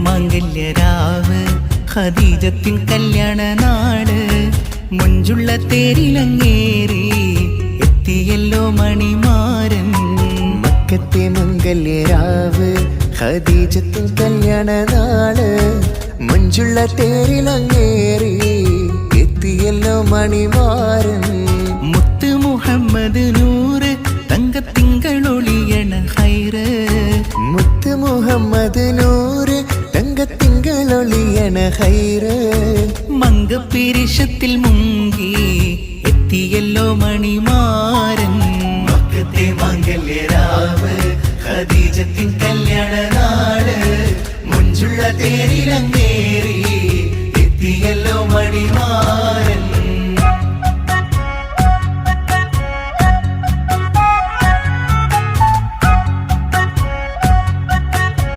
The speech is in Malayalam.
മാംഗല്യരാവ് ഖദീജത്തിൻ കല്യാണ നാട് മുഞ്ചുള്ള തേരിലങ്ങേറി എത്തിയല്ലോ മണിമാരൻ മക്കത്തെ മംഗല്യരാവ് ഖദീജത്തിൻ കല്യാണ നാട് മുഞ്ചുള്ള തേരിലങ്ങേറി എത്തിയല്ലോ മണിമാരൻ മുത്ത് മുഹമ്മദ് നൂറ് തങ്കത്തിങ്കളൊളിയണ ഹൈറ് മുത്ത് മുഹമ്മദ് നൂറ് തങ്കത്തിങ്കളൊളിയണ ഹൈറ് മംഗപീരിഷത്തിൽ മുങ്ങി എത്തിയല്ലോ മണിമാരൻ മക്കത്തെ മംഗല്യരാവ് ഖദീജത്തിൻ കല്യാണ നാട് മുഞ്ചുള്ള തേരിലങ്ങേറി എത്തിയല്ലോ മണിമാരൻ